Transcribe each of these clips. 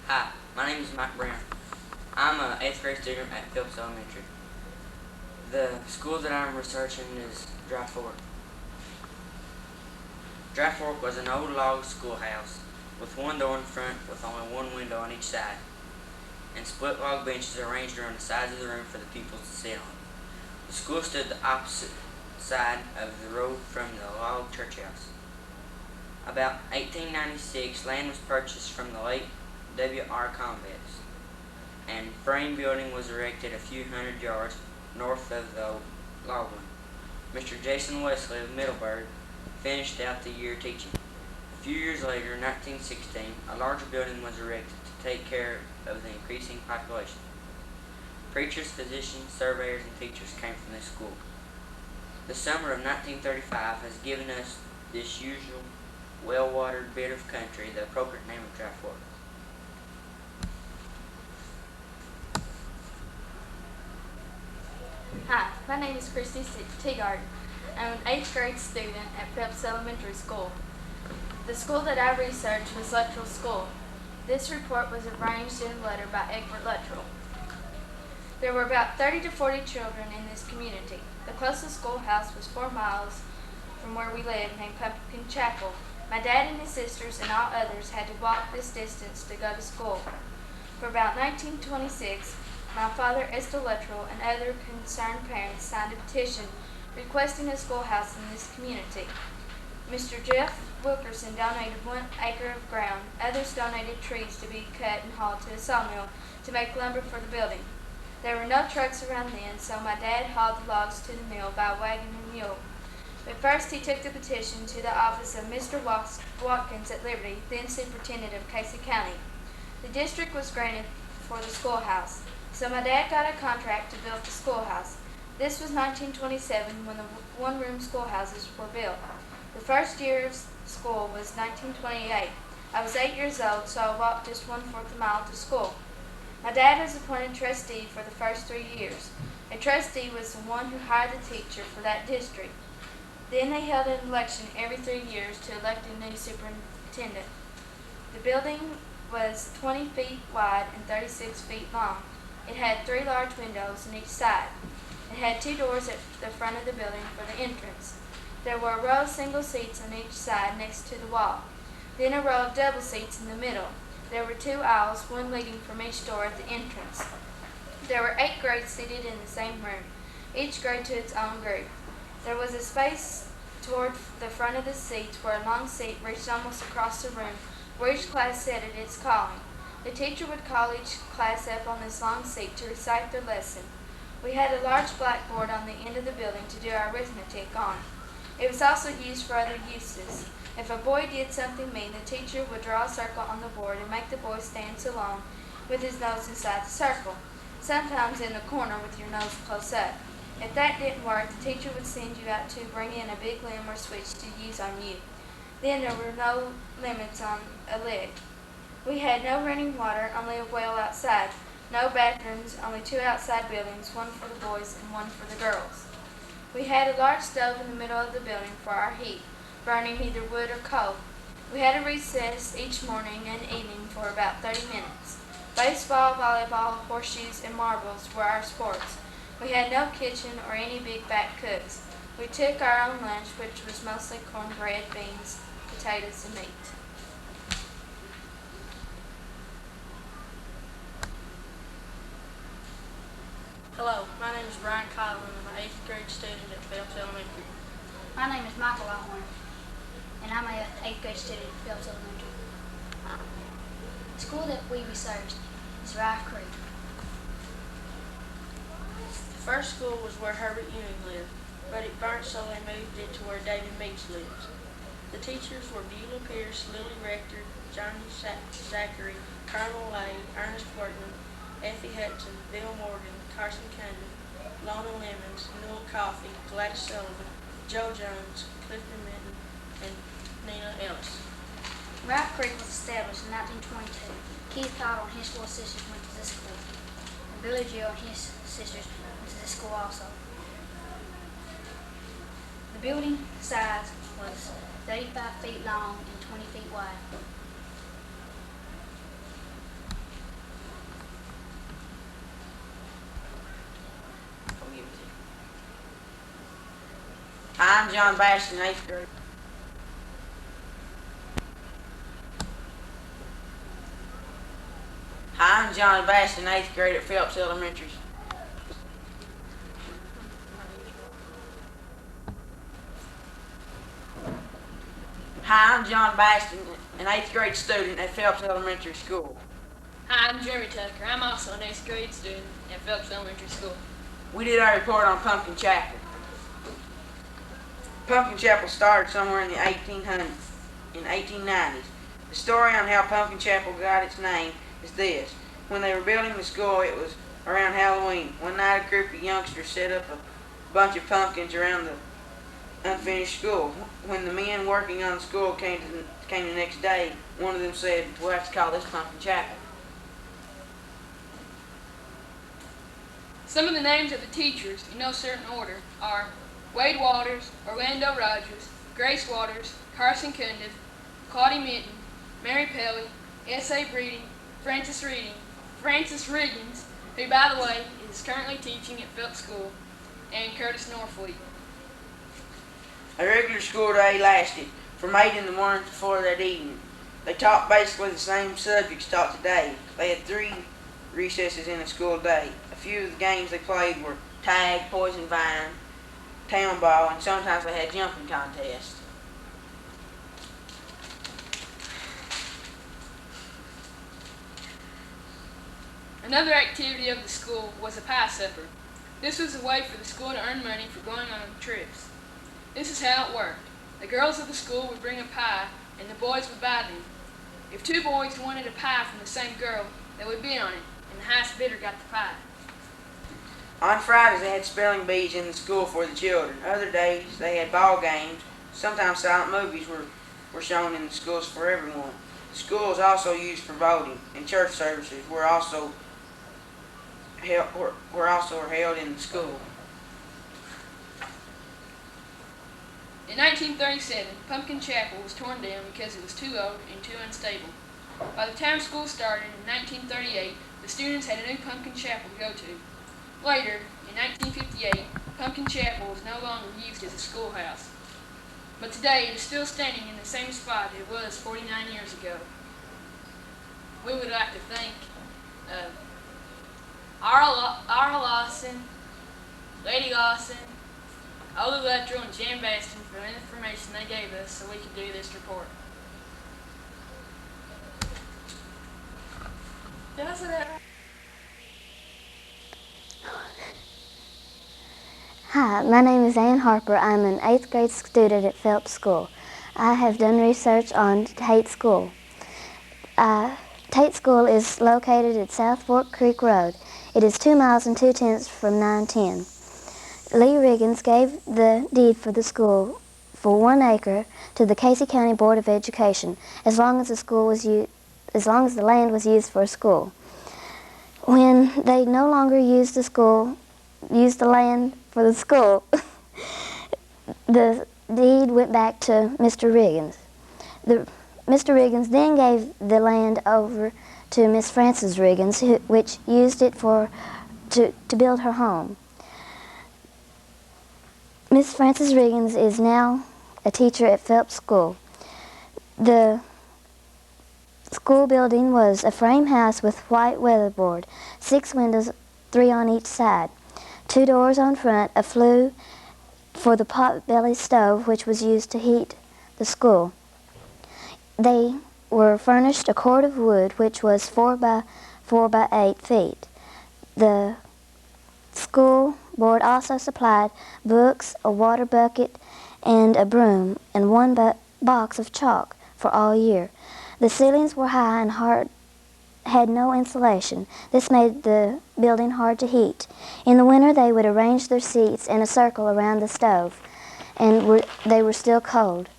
Hi, my name is Mike Brown. I'm an 8th grade student at Phelps Elementary. The school that I'm researching is Dry Fork. Dry Fork was an old log schoolhouse with one door in front with only one window on each side, and split log benches arranged around the sides of the room for the pupils to sit on. The school stood the opposite side of the road from the log church house. About 1896, land was purchased from the late W.R. Convex, and frame building was erected a few hundred yards north of the log one. Mr. Jason Wesley of Middleburg finished out the year teaching. A few years later, in 1916, a larger building was erected to take care of the increasing population. Preachers, physicians, surveyors, and teachers came from this school. The summer of 1935 has given us this usual, well-watered bit of country the appropriate name of Dry Fork. Hi, my name is Christy Teagard. I'm an 8th grade student at Phelps Elementary School. The school that I researched was Luttrell School. This report was arranged in a letter by Egbert Luttrell. There were about 30 to 40 children in this community. The closest schoolhouse was 4 miles from where we lived, named Pumpkin Chapel. My dad and his sisters and all others had to walk this distance to go to school. For about 1926, my father, Esther Luttrell, and other concerned parents signed a petition requesting a schoolhouse in this community. Mr. Jeff Wilkerson donated 1 acre of ground. Others donated trees to be cut and hauled to a sawmill to make lumber for the building. There were no trucks around then, so my dad hauled the logs to the mill by wagon and mule. But first he took the petition to the office of Mr. Watkins at Liberty, then superintendent of Casey County. The district was granted for the schoolhouse, so my dad got a contract to build the schoolhouse. This was 1927 when the one-room schoolhouses were built. The first year of school was 1928. I was 8 years old, so I walked just 1/4 mile to school. My dad was appointed trustee for the first 3 years. A trustee was the one who hired the teacher for that district. Then they held an election every 3 years to elect a new superintendent. The building was 20 feet wide and 36 feet long. It had 3 large windows on each side. It had 2 doors at the front of the building for the entrance. There were a row of single seats on each side next to the wall, then a row of double seats in the middle. There were 2 aisles, one leading from each door at the entrance. There were 8 grades seated in the same room, each grade to its own group. There was a space toward the front of the seats where a long seat reached almost across the room, where each class sat at its calling. The teacher would call each class up on this long seat to recite their lesson. We had a large blackboard on the end of the building to do our arithmetic on. It was also used for other uses. If a boy did something mean, the teacher would draw a circle on the board and make the boy stand so long with his nose inside the circle, sometimes in the corner with your nose close up. If that didn't work, the teacher would send you out to bring in a big limb or switch to use on you. Then there were no limits on a lid. We had no running water, only a well outside. No bathrooms, only 2 outside buildings, one for the boys and one for the girls. We had a large stove in the middle of the building for our heat, burning either wood or coal. We had a recess each morning and evening for about 30 minutes. Baseball, volleyball, horseshoes, and marbles were our sports. We had no kitchen or any big back cooks. We took our own lunch, which was mostly cornbread, beans, potatoes, and meat. Hello, my name is Brian Collin. I'm an 8th grade student at Phelps Elementary. My name is Michael Alhorn, and I'm an 8th grade student at Phelps Elementary. The school that we researched is Rye Creek. The first school was where Herbert Ewing lived, but it burnt, so they moved it to where David Meeks lives. The teachers were Beulah Pierce, Lily Rector, Johnny Zachary, Colonel Lay, Ernest Workman, Effie Hudson, Bill Morgan, Carson Cunningham, Lona Lemons, Newell Coffey, Gladys Sullivan, Joe Jones, Clifton Minton, and Nina Ellis. Rye Creek was established in 1922. Keith Cottle and his 4 sisters went to this school, and Billy Jill and his sisters went to this school also. The building size was 35 feet long and 20 feet wide. Hi, I'm John Bastion, 8th grade. Hi, I'm John Bastion, 8th grade at Phelps Elementary. Hi, I'm John Bastion, an 8th grade student at Phelps Elementary School. Hi, I'm Jeremy Tucker. I'm also an 8th grade student at Phelps Elementary School. We did our report on Pumpkin Chapel. Pumpkin Chapel started somewhere in the 1890s. The story on how Pumpkin Chapel got its name is this. When they were building the school, it was around Halloween. One night a group of youngsters set up a bunch of pumpkins around the unfinished school. When the men working on the school came the next day, one of them said, "We'll have to call this Pumpkin Chapel." Some of the names of the teachers, in no certain order, are Wade Waters, Orlando Rogers, Grace Waters, Carson Cundiff, Claudie Mitten, Mary Pelly, S.A. Breeding, Francis Riggins, who, by the way, is currently teaching at Phelps School, and Curtis Norfleet. A regular school day lasted from 8 in the morning to 4 that evening. They taught basically the same subjects taught today. They had 3 recesses in a school day. A few of the games they played were tag, poison vine, town ball, and sometimes they had jumping contests. Another activity of the school was a pie supper. This was a way for the school to earn money for going on trips. This is how it worked. The girls of the school would bring a pie, and the boys would buy them. If 2 boys wanted a pie from the same girl, they would bid on it, and the highest bidder got the pie. On Fridays, they had spelling bees in the school for the children. Other days, they had ball games. Sometimes silent movies were shown in the schools for everyone. The school was also used for voting, and church services were also held in the school. In 1937, Pumpkin Chapel was torn down because it was too old and too unstable. By the time school started in 1938, the students had a new Pumpkin Chapel to go to. Later, in 1958, Pumpkin Chapel was no longer used as a schoolhouse. But today, it is still standing in the same spot it was 49 years ago. We would like to thank Arla Lawson, Lady Lawson, Ola Luttrell, and Jan Baston for the information they gave us so we could do this report. Did I say that right? Hi, my name is Ann Harper. I'm an 8th grade student at Phelps School. I have done research on Tate School. Tate School is located at South Fork Creek Road. It is 2 miles and 2/10 from 910. Lee Riggins gave the deed for the school for 1 acre to the Casey County Board of Education as long as the land was used for a school. When they no longer used the land for the school, the deed went back to Mr. Riggins. Mr. Riggins then gave the land over to Miss Frances Riggins, which used it to build her home. Miss Frances Riggins is now a teacher at Phelps School. The school building was a frame house with white weatherboard, 6 windows, 3 on each side, 2 doors on front, a flue for the pot-belly stove which was used to heat the school. They were furnished a cord of wood which was 4 by 4 by 8 feet. The school board also supplied books, a water bucket, and a broom, and 1 box of chalk for all year. The ceilings were high and had no insulation. This made the building hard to heat. In the winter, they would arrange their seats in a circle around the stove, and they were still cold.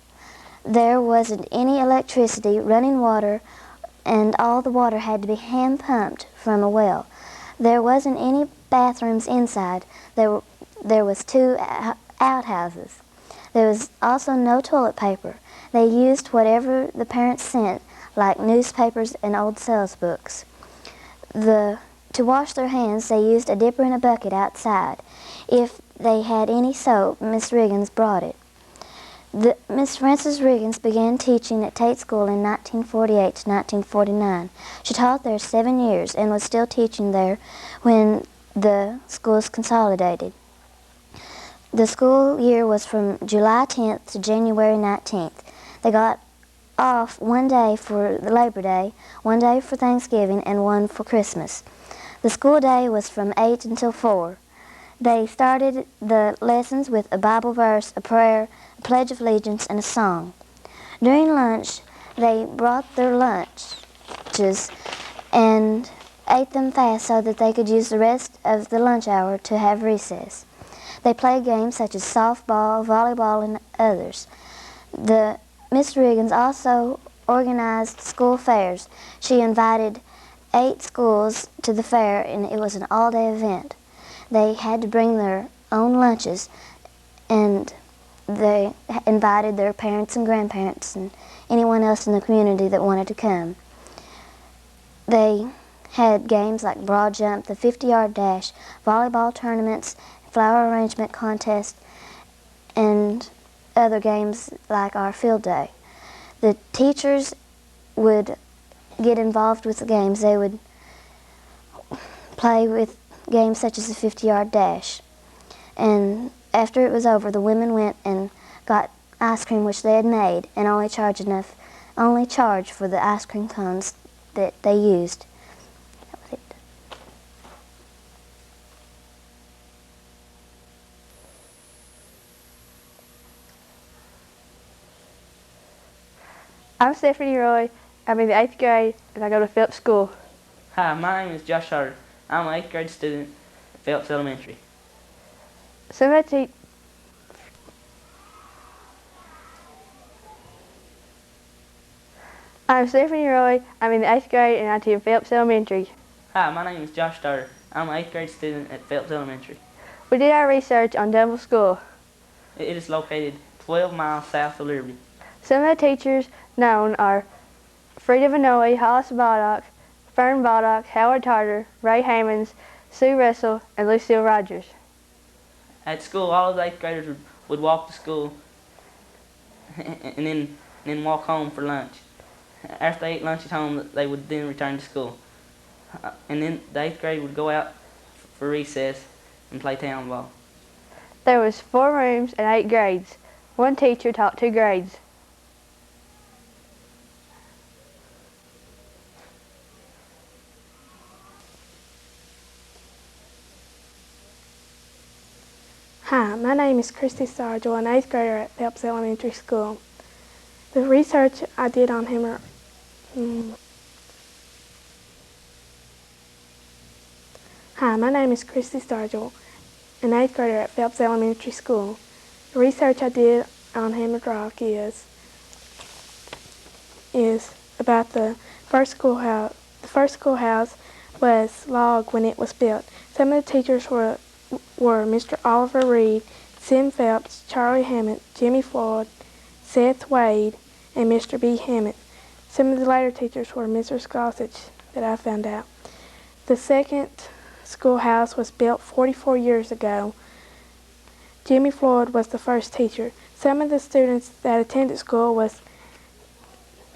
There wasn't any electricity, running water, and all the water had to be hand-pumped from a well. There wasn't any bathrooms inside. There was 2 outhouses. There was also no toilet paper. They used whatever the parents sent, like newspapers and old sales books. To wash their hands, they used a dipper and a bucket outside. If they had any soap, Miss Riggins brought it. Miss Frances Riggins began teaching at Tate School in 1948 to 1949. She taught there 7 years and was still teaching there when the schools consolidated. The school year was from July 10th to January 19th. They got off one day for Labor Day, one day for Thanksgiving, and one for Christmas. The school day was from 8 until 4. They started the lessons with a Bible verse, a prayer, a Pledge of Allegiance, and a song. During lunch, they brought their lunches and ate them fast so that they could use the rest of the lunch hour to have recess. They played games such as softball, volleyball, and others. Miss Riggins also organized school fairs. She invited 8 schools to the fair, and it was an all-day event. They had to bring their own lunches, and they invited their parents and grandparents and anyone else in the community that wanted to come. They had games like broad jump, the 50-yard dash, volleyball tournaments, flower arrangement contest, and other games like our field day. The teachers would get involved with the games. They would play with games such as the 50-yard dash. And after it was over, the women went and got ice cream which they had made and only charged for the ice cream cones that they used. That was it. I'm Stephanie Roy. I'm in the 8th grade and I go to Phelps School. Hi, my name is Josh Harder. I'm an 8th grade student at Phelps Elementary. I'm Stephanie Roy. I'm in the 8th grade and I attend Phelps Elementary. Hi, my name is Josh Starter. I'm an 8th grade student at Phelps Elementary. We did our research on Dunville School. It is located 12 miles south of Liberty. Some of the teachers known are Frida Vanoy, Hollis Baldock, Fern Baldock, Howard Tarter, Ray Hammonds, Sue Russell, and Lucille Rogers. At school, all of the 8th graders would walk to school and then walk home for lunch. After they ate lunch at home, they would then return to school. And then the 8th grade would go out for recess and play town ball. There was 4 rooms and 8 grades. One teacher taught 2 grades. Hi, my name is Christy Sargel, an 8th grader at Phelps Elementary School. The research I did on him Hi, my name is Christy Sargel, an 8th grader at Phelps Elementary School. The research I did on Hammered Rock is about the first schoolhouse. The first schoolhouse was log when it was built. Some of the teachers were Mr. Oliver Reed, Sim Phelps, Charlie Hammett, Jimmy Floyd, Seth Wade, and Mr. B. Hammett. Some of the later teachers were Mr. Gossage that I found out. The second schoolhouse was built 44 years ago. Jimmy Floyd was the first teacher. Some of the students that attended school was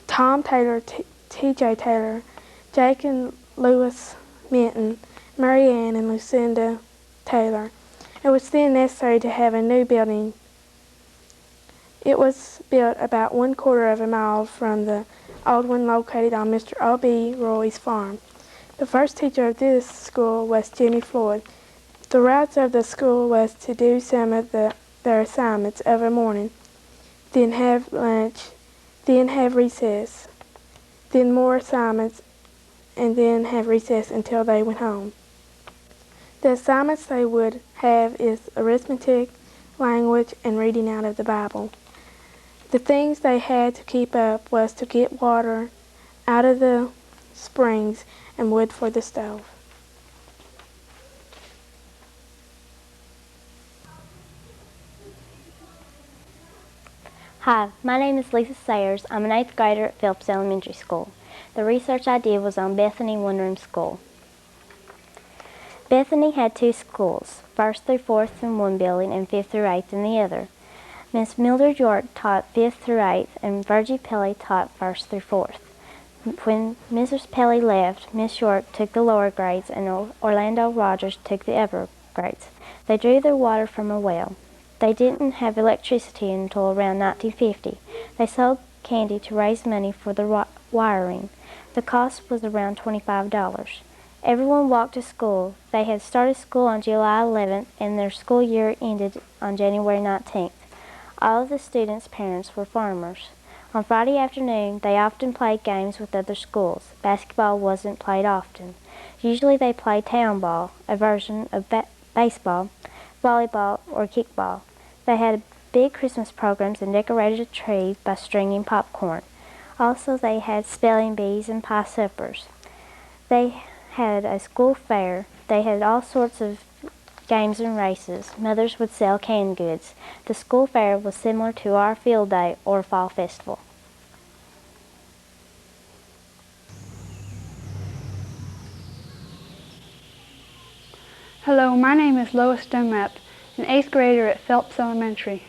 Tom Taylor, T.J. Taylor, Jake and Lewis Minton, Mary Ann and Lucinda Taylor. It was then necessary to have a new building. It was built about 1/4 of a mile from the old one located on Mr. O.B. Roy's farm. The first teacher of this school was Jimmy Floyd. The routes of the school was to do some of their assignments of a morning, then have lunch, then have recess, then more assignments, and then have recess until they went home. The assignments they would have is arithmetic, language, and reading out of the Bible. The things they had to keep up was to get water out of the springs and wood for the stove. Hi, my name is Lisa Sayers. I'm an 8th grader at Phelps Elementary School. The research I did was on Bethany One-Room School. Bethany had 2 schools, 1st through 4th in one building and 5th through 8th in the other. Miss Mildred York taught 5th through 8th, and Virgie Pelly taught 1st through 4th. When Mrs. Pelly left, Miss York took the lower grades and Orlando Rogers took the upper grades. They drew their water from a well. They didn't have electricity until around 1950. They sold candy to raise money for the wiring. The cost was around $25. Everyone walked to school. They had started school on July 11th and their school year ended on January 19th. All of the students' parents were farmers. On Friday afternoon, they often played games with other schools. Basketball wasn't played often. Usually they played town ball, a version of baseball, volleyball, or kickball. They had big Christmas programs and decorated a tree by stringing popcorn. Also, they had spelling bees and pie suppers. They had a school fair. They had all sorts of games and races. Mothers would sell canned goods. The school fair was similar to our field day or fall festival. Hello, my name is Lois Dunlap, an 8th grader at Phelps Elementary.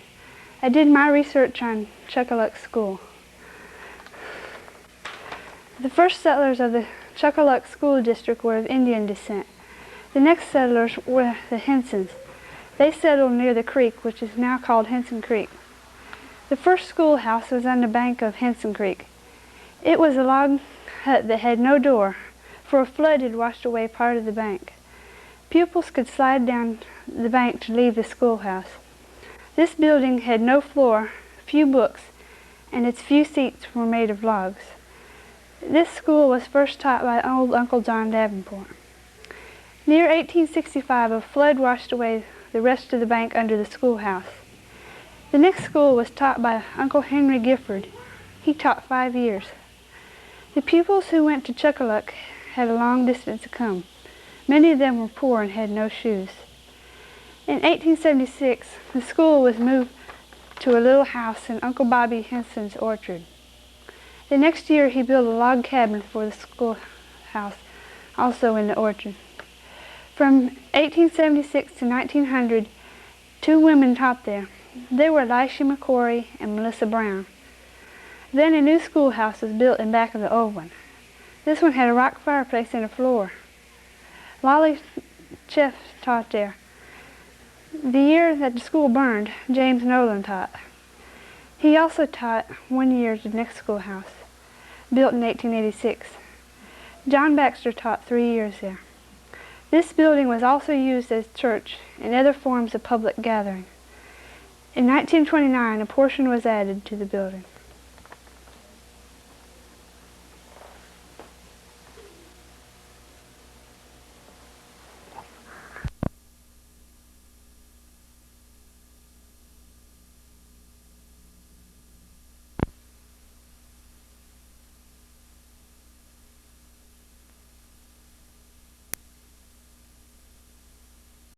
I did my research on Chuckaluck School. The first settlers of the Chuckaluck School District were of Indian descent. The next settlers were the Hensons. They settled near the creek, which is now called Henson Creek. The first schoolhouse was on the bank of Henson Creek. It was a log hut that had no door, for a flood had washed away part of the bank. Pupils could slide down the bank to leave the schoolhouse. This building had no floor, few books, and its few seats were made of logs. This school was first taught by old Uncle John Davenport. Near 1865, a flood washed away the rest of the bank under the schoolhouse. The next school was taught by Uncle Henry Gifford. He taught 5 years. The pupils who went to Chuckaluck had a long distance to come. Many of them were poor and had no shoes. In 1876, the school was moved to a little house in Uncle Bobby Henson's orchard. The next year, he built a log cabin for the schoolhouse, also in the orchard. From 1876 to 1900, 2 women taught there. They were Elisha McCory and Melissa Brown. Then a new schoolhouse was built in back of the old one. This one had a rock fireplace and a floor. Lolly Chef taught there. The year that the school burned, James Nolan taught. He also taught 1 year at the next schoolhouse, built in 1886. John Baxter taught 3 years there. This building was also used as church and other forms of public gathering. In 1929, a portion was added to the building.